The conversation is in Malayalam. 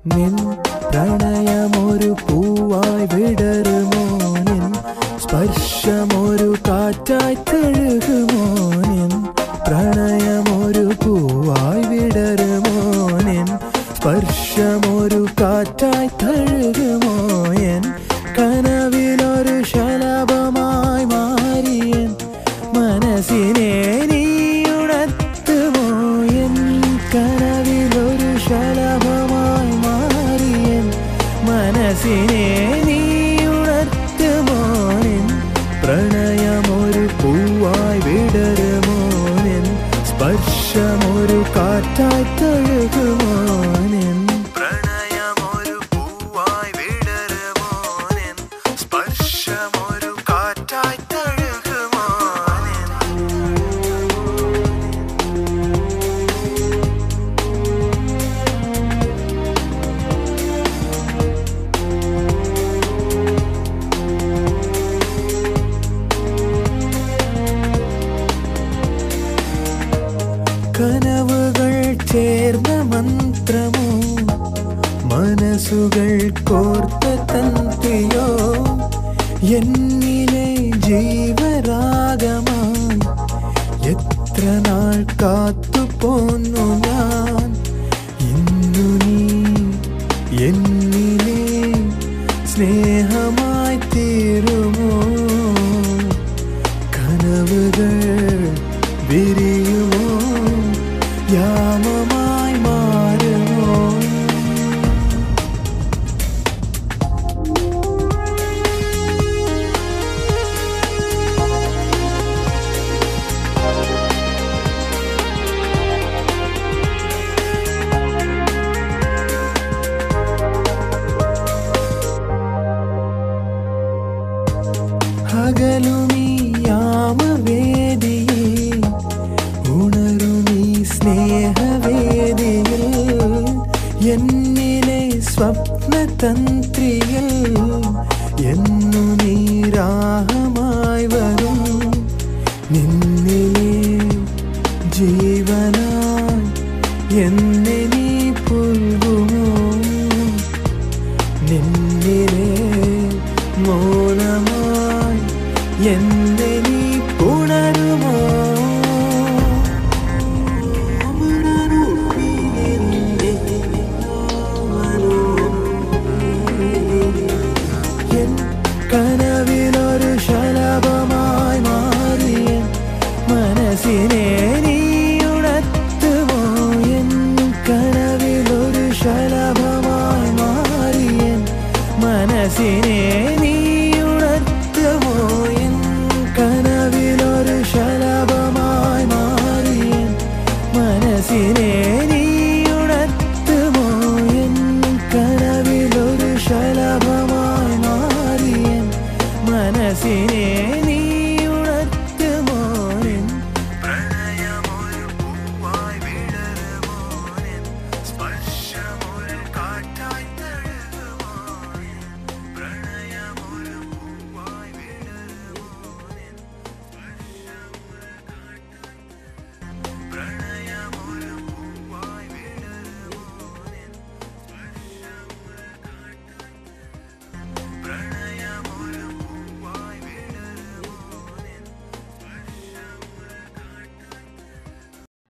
നിൻ പ്രണയമൊരു പൂവായി വിടരുമോ, നിൻ സ്പർശമൊരു കാറ്റായി തഴുകുമോ, നിൻ പ്രണയമൊരു പൂവായി വിടരുമോ, നിൻ സ്പർശമൊരു കാറ്റായി തഴുകുമോ, എൻ കനവിലൊരു ശലഭമായി മാറിയൻ മനസ്സിനെ നീ ഉണർത്തുമോ, എൻ കനവിലൊരു ശലഭമായി മാറിയൻ മനസ്സിനെ നീ ഉണർത്തുമോ, നിൻ പ്രണയമൊരു പൂവായി വിടരുമോ, നിൻ സ്പർശമൊരു കാറ്റായി തഴുകുമോ, നിൻ പ്രണയമൊരു പൂവായി വിടരുമോ, നിൻ സ്പർശമൊരു കാറ്റായി തഴുകുമോ, കനവുകൾ ചേർന്ന മന്ത്രമോ, മനസ്സുകൾ കോർത്ത തന്ത്രിയോ, എന്നിലെ ജീവരാഗമായി എത്ര നാൾ കാത്തുപോന്നു ഞാൻ. ഇന്നു നീ എന്നിലെ സ്നേഹമായി തീരുമോ, കനവുകൾ വിരിയുമോ, യാമമായി മാറുമോ. അകലുമീ യാമവേദിയെ, ഉണരുമീ സ്നേഹവേദിയിൽ, എന്നിലെ സ്വപ്നതന്ത്രിയിൽ എന്നു നീ രാഗമായി വരും. നിന്നിലെ ജീവനായി എന്നെ